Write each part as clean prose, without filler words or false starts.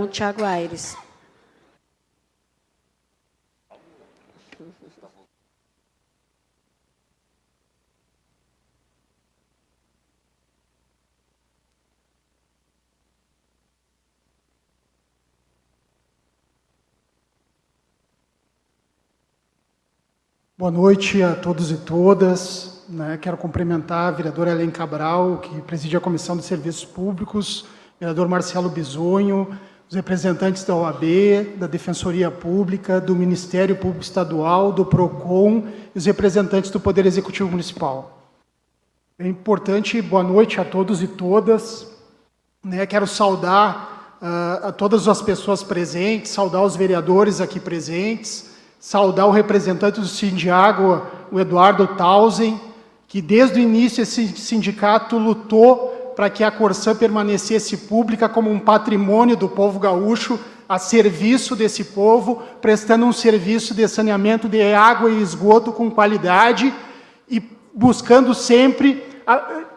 vereador Tiago Aires. Boa noite a todos e todas. Quero cumprimentar a vereadora Helen Cabral, que preside a Comissão de Serviços Públicos, vereador Marcelo Bisonho, os representantes da OAB, da Defensoria Pública, do Ministério Público Estadual, do PROCON e os representantes do Poder Executivo Municipal. É importante, boa noite a todos e todas. Quero saudar a todas as pessoas presentes, saudar os vereadores aqui presentes, saudar o representante do Sindiágua, o Eduardo Tausen, que desde o início esse sindicato lutou para que a Corsã permanecesse pública como um patrimônio do povo gaúcho, a serviço desse povo, prestando um serviço de saneamento de água e esgoto com qualidade e buscando sempre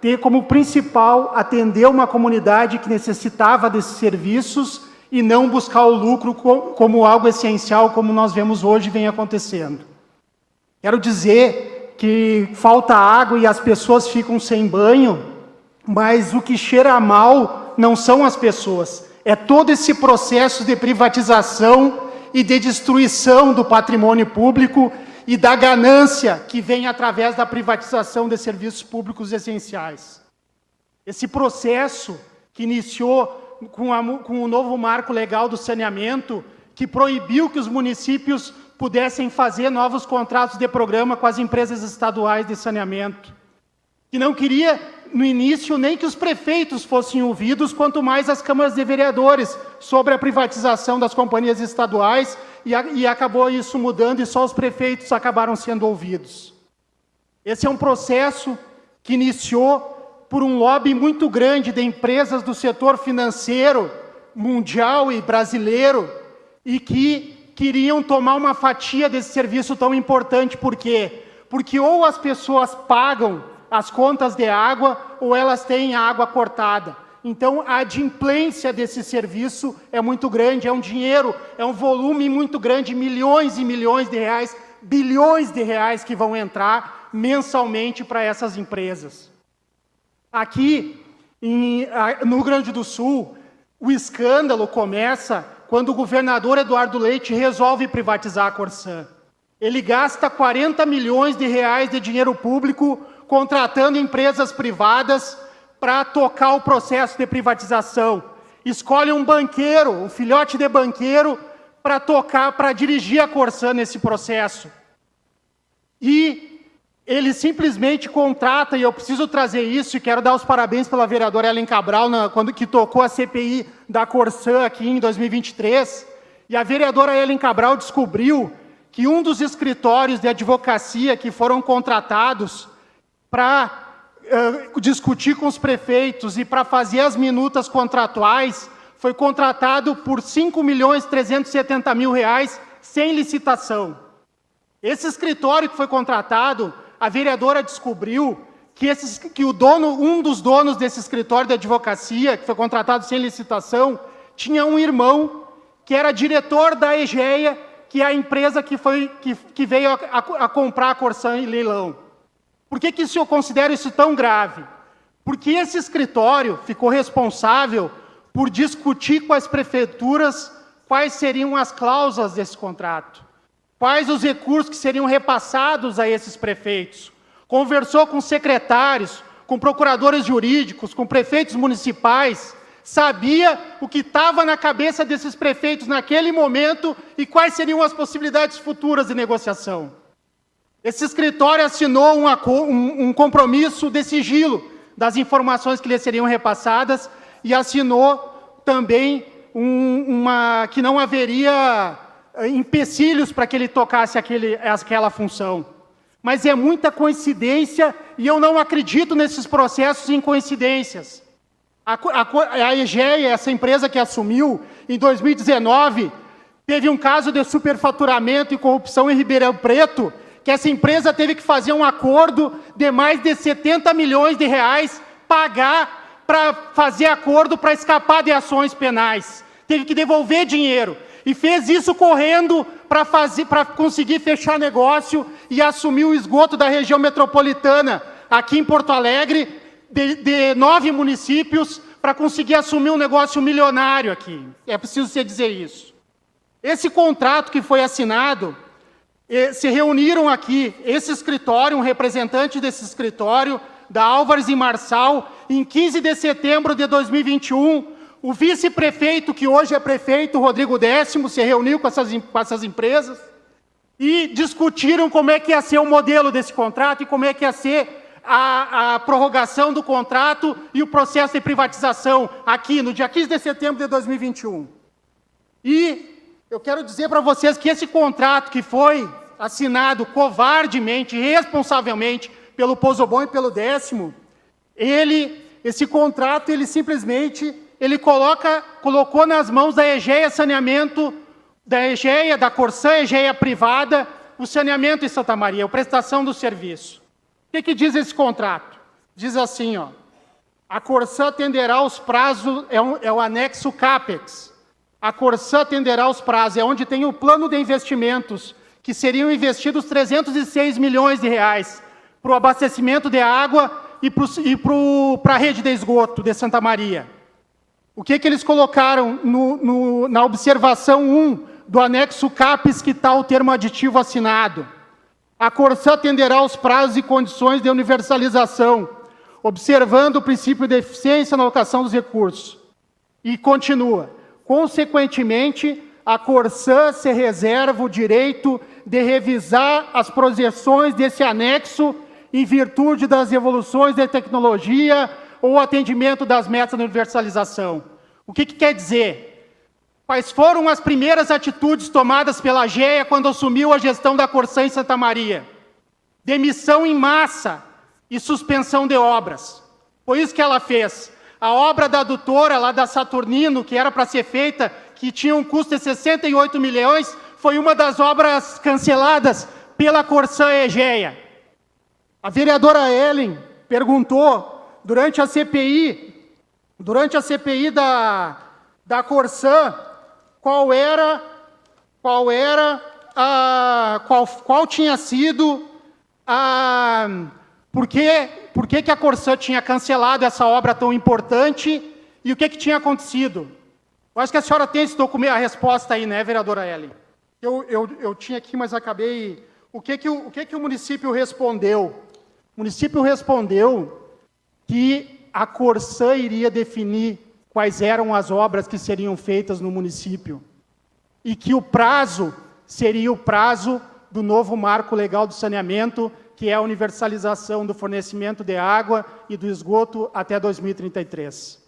ter como principal atender uma comunidade que necessitava desses serviços e não buscar o lucro como algo essencial, como nós vemos hoje vem acontecendo. Quero dizer que falta água e as pessoas ficam sem banho, mas o que cheira mal não são as pessoas, é todo esse processo de privatização e de destruição do patrimônio público e da ganância que vem através da privatização de serviços públicos essenciais. Esse processo que iniciou com o novo marco legal do saneamento, que proibiu que os municípios pudessem fazer novos contratos de programa com as empresas estaduais de saneamento, que não queria, no início, nem que os prefeitos fossem ouvidos, quanto mais as câmaras de vereadores, sobre a privatização das companhias estaduais, e acabou isso mudando, e só os prefeitos acabaram sendo ouvidos. Esse é um processo que iniciou por um lobby muito grande de empresas do setor financeiro, mundial e brasileiro, e que queriam tomar uma fatia desse serviço tão importante. Por quê? Porque ou as pessoas pagam as contas de água, ou elas têm a água cortada. Então, a adimplência desse serviço é muito grande, é um dinheiro, é um volume muito grande, milhões e milhões de reais, bilhões de reais que vão entrar mensalmente para essas empresas. Aqui, no Rio Grande do Sul, o escândalo começa quando o governador Eduardo Leite resolve privatizar a Corsã. Ele gasta 40 milhões de reais de dinheiro público contratando empresas privadas para tocar o processo de privatização. Escolhe um banqueiro, um filhote de banqueiro, para dirigir a Corsã nesse processo. E ele simplesmente contrata, e eu preciso trazer isso, e quero dar os parabéns pela vereadora Helen Cabral, que tocou a CPI da Corsã aqui em 2023, e a vereadora Helen Cabral descobriu que um dos escritórios de advocacia que foram contratados para discutir com os prefeitos e para fazer as minutas contratuais foi contratado por R$ 5.370.000 sem licitação. Esse escritório que foi contratado, a vereadora descobriu que um dos donos desse escritório de advocacia, que foi contratado sem licitação, tinha um irmão que era diretor da EGEA, que é a empresa que veio a comprar a Corsã em leilão. Por que eu considero isso tão grave? Porque esse escritório ficou responsável por discutir com as prefeituras quais seriam as cláusulas desse contrato, quais os recursos que seriam repassados a esses prefeitos. Conversou com secretários, com procuradores jurídicos, com prefeitos municipais, sabia o que estava na cabeça desses prefeitos naquele momento e quais seriam as possibilidades futuras de negociação. Esse escritório assinou um compromisso de sigilo das informações que lhe seriam repassadas e assinou também que não haveria empecilhos para que ele tocasse aquela função. Mas é muita coincidência e eu não acredito nesses processos em coincidências. A EGEA, essa empresa que assumiu em 2019, teve um caso de superfaturamento e corrupção em Ribeirão Preto, que essa empresa teve que fazer um acordo de mais de 70 milhões de reais, pagar para fazer acordo para escapar de ações penais. teve que devolver dinheiro. E fez isso correndo para conseguir fechar negócio e assumir o esgoto da região metropolitana, aqui em Porto Alegre, de 9 municípios, para conseguir assumir um negócio milionário aqui. É preciso se dizer isso. Esse contrato que foi assinado, se reuniram aqui, esse escritório, um representante desse escritório, da Álvares e Marçal, em 15 de setembro de 2021, o vice-prefeito, que hoje é prefeito, Rodrigo Décimo, se reuniu com essas empresas e discutiram como é que ia ser o modelo desse contrato e como é que ia ser a prorrogação do contrato e o processo de privatização aqui, no dia 15 de setembro de 2021. E eu quero dizer para vocês que esse contrato que foi assinado covardemente, irresponsavelmente, pelo Pozobon e pelo Décimo, esse contrato, ele simplesmente, colocou nas mãos da Egea Saneamento, da Corsã Egea Privada, o saneamento em Santa Maria, a prestação do serviço. O que diz esse contrato? Diz assim, ó, a Corsã atenderá aos prazos, é o anexo CAPEX, a Corsã atenderá aos prazos, é onde tem o plano de investimentos, que seriam investidos 306 milhões de reais para o abastecimento de água e para a rede de esgoto de Santa Maria. O que eles colocaram na observação 1 do anexo CAPES, que está o termo aditivo assinado? A Corsã atenderá aos prazos e condições de universalização, observando o princípio de eficiência na alocação dos recursos. E continua. Consequentemente, a Corsã se reserva o direito de revisar as projeções desse anexo em virtude das evoluções da tecnologia ou atendimento das metas de universalização. O que quer dizer? Quais foram as primeiras atitudes tomadas pela AGEA quando assumiu a gestão da Corsã em Santa Maria? Demissão em massa e suspensão de obras. Foi isso que ela fez. A obra da adutora, lá da Saturnino, que era para ser feita, que tinha um custo de 68 milhões, foi uma das obras canceladas pela Corsã Egea. A vereadora Ellen perguntou, durante a CPI da Corsã, qual tinha sido por que a Corsã tinha cancelado essa obra tão importante e o que tinha acontecido. Eu acho que a senhora tem esse documento, a resposta aí, né, vereadora Ellen? Eu tinha aqui, mas acabei... O que o município respondeu? O município respondeu que a Corsã iria definir quais eram as obras que seriam feitas no município e que o prazo seria o prazo do novo marco legal do saneamento, que é a universalização do fornecimento de água e do esgoto até 2033.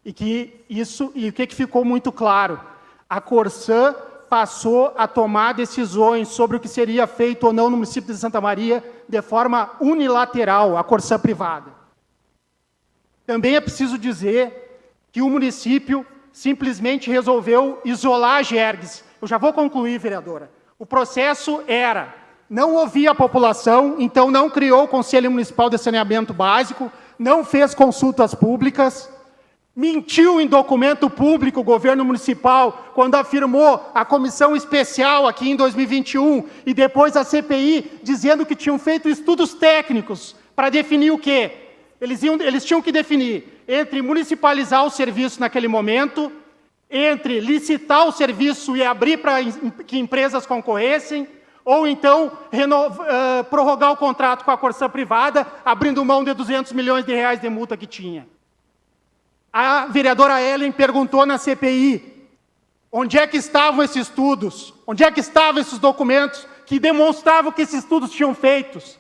E o que ficou muito claro? A Corsã passou a tomar decisões sobre o que seria feito ou não no município de Santa Maria de forma unilateral, a Corsã privada. Também é preciso dizer que o município simplesmente resolveu isolar a Gerges. Eu já vou concluir, vereadora. O processo era, não ouvia a população, então não criou o Conselho Municipal de Saneamento Básico, não fez consultas públicas, mentiu em documento público o governo municipal quando afirmou a comissão especial aqui em 2021 e depois a CPI dizendo que tinham feito estudos técnicos para definir o quê? Eles tinham que definir entre municipalizar o serviço naquele momento, entre licitar o serviço e abrir para que empresas concorressem, ou então prorrogar o contrato com a Corsã privada, abrindo mão de 200 milhões de reais de multa que tinha. A vereadora Ellen perguntou na CPI, onde é que estavam esses estudos? Onde é que estavam esses documentos que demonstravam que esses estudos tinham feitos?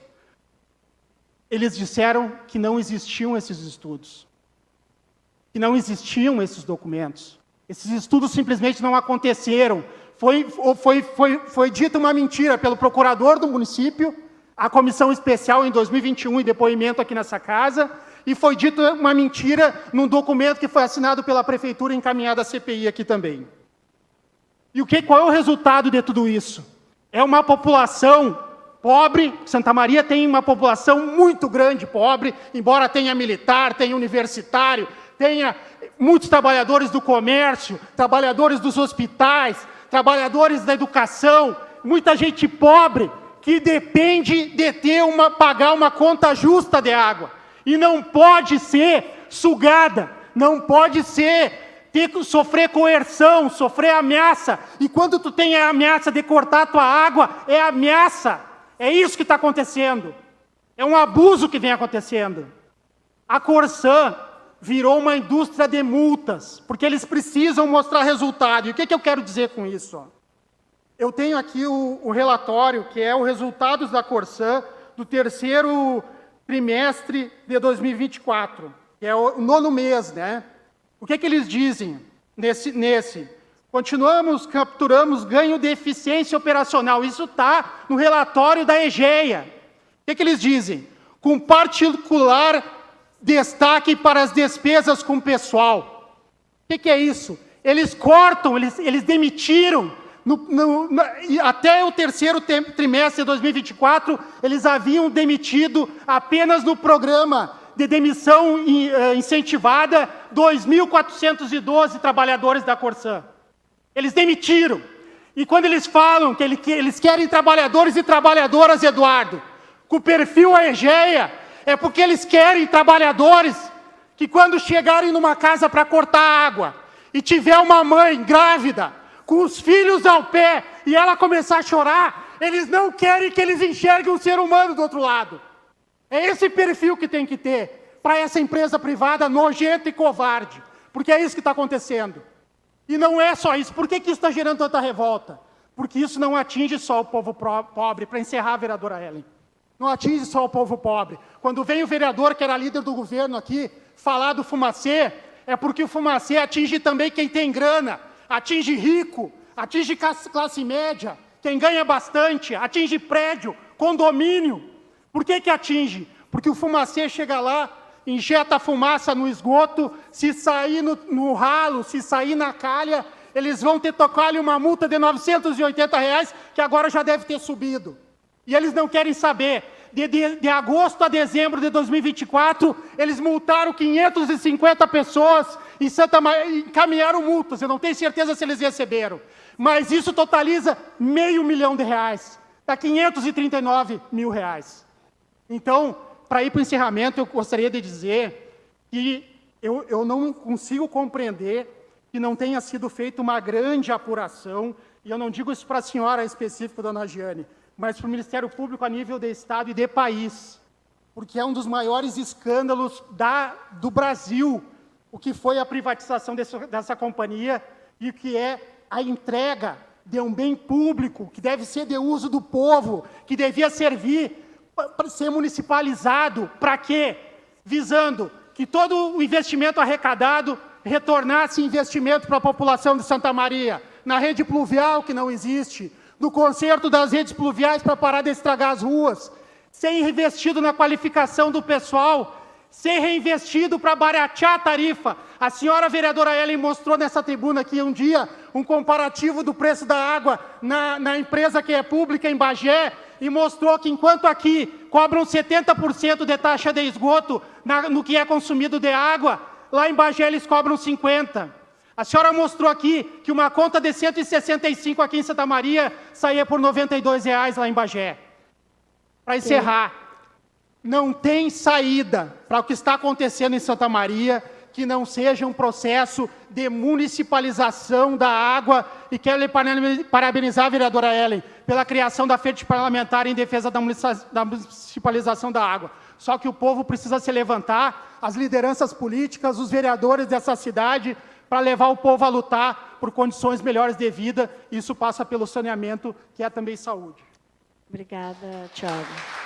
Eles disseram que não existiam esses estudos, que não existiam esses documentos. Esses estudos simplesmente não aconteceram. Foi dita uma mentira pelo procurador do município, a comissão especial em 2021 em depoimento aqui nessa casa, e foi dita uma mentira num documento que foi assinado pela prefeitura e encaminhado à CPI aqui também. E qual é o resultado de tudo isso? É uma população pobre. Santa Maria tem uma população muito grande pobre, embora tenha militar, tenha universitário, tenha muitos trabalhadores do comércio, trabalhadores dos hospitais, trabalhadores da educação, muita gente pobre que depende de pagar uma conta justa de água. E não pode ser sugada, não pode sofrer coerção, sofrer ameaça. E quando tu tem a ameaça de cortar a tua água, é ameaça. É isso que está acontecendo. É um abuso que vem acontecendo. A Corsã virou uma indústria de multas, porque eles precisam mostrar resultado. E o que eu quero dizer com isso? Eu tenho aqui o relatório, que é os resultados da Corsã do terceiro trimestre de 2024, que é o 9º mês, né? O que eles dizem nesse? Capturamos ganho de eficiência operacional. Isso está no relatório da EGEA. O que eles dizem? Com particular destaque para as despesas com pessoal. O que é isso? Eles cortam, eles demitiram. Até o terceiro trimestre de 2024, eles haviam demitido apenas no programa de demissão incentivada 2.412 trabalhadores da Corsã. Eles demitiram. E quando eles falam que eles querem trabalhadores e trabalhadoras, Eduardo, com perfil EGEA, é porque eles querem trabalhadores que quando chegarem numa casa para cortar água e tiver uma mãe grávida, com os filhos ao pé, e ela começar a chorar, eles não querem que eles enxerguem um ser humano do outro lado. É esse perfil que tem que ter para essa empresa privada nojenta e covarde, porque é isso que está acontecendo. E não é só isso. Por que isso está gerando tanta revolta? Porque isso não atinge só o povo pobre, para encerrar, vereadora Ellen. Não atinge só o povo pobre. Quando vem o vereador, que era líder do governo aqui, falar do Fumacê, é porque o Fumacê atinge também quem tem grana, atinge rico, atinge classe média, quem ganha bastante, atinge prédio, condomínio. Por que atinge? Porque o Fumacê chega lá, injeta fumaça no esgoto, se sair no ralo, se sair na calha, eles vão ter que tocar-lhe uma multa de R$980, que agora já deve ter subido. E eles não querem saber. De agosto a dezembro de 2024, eles multaram 550 pessoas em Santa Maria, encaminharam multas. Eu não tenho certeza se eles receberam. Mas isso totaliza R$500 mil. Dá R$539 mil. Então, para ir para o encerramento, eu gostaria de dizer que eu não consigo compreender que não tenha sido feita uma grande apuração, e eu não digo isso para a senhora específico, dona Giane, mas para o Ministério Público a nível de Estado e de país, porque é um dos maiores escândalos do Brasil, o que foi a privatização dessa companhia e o que é a entrega de um bem público, que deve ser de uso do povo, que devia servir para ser municipalizado. Para quê? Visando que todo o investimento arrecadado retornasse investimento para a população de Santa Maria, na rede pluvial, que não existe, no conserto das redes pluviais para parar de estragar as ruas, ser reinvestido na qualificação do pessoal, ser reinvestido para baratear a tarifa. A senhora vereadora Ellen mostrou nessa tribuna aqui um dia um comparativo do preço da água na empresa que é pública em Bagé, e mostrou que enquanto aqui cobram 70% de taxa de esgoto no que é consumido de água, lá em Bagé eles cobram 50%. A senhora mostrou aqui que uma conta de 165 aqui em Santa Maria saía por R$92 lá em Bagé. Para encerrar, não tem saída para o que está acontecendo em Santa Maria que não seja um processo de municipalização da água, e quero lhe parabenizar, a vereadora Ellen, pela criação da Frente Parlamentar em defesa da municipalização da água. Só que o povo precisa se levantar, as lideranças políticas, os vereadores dessa cidade, para levar o povo a lutar por condições melhores de vida. Isso passa pelo saneamento, que é também saúde. Obrigada, Thiago.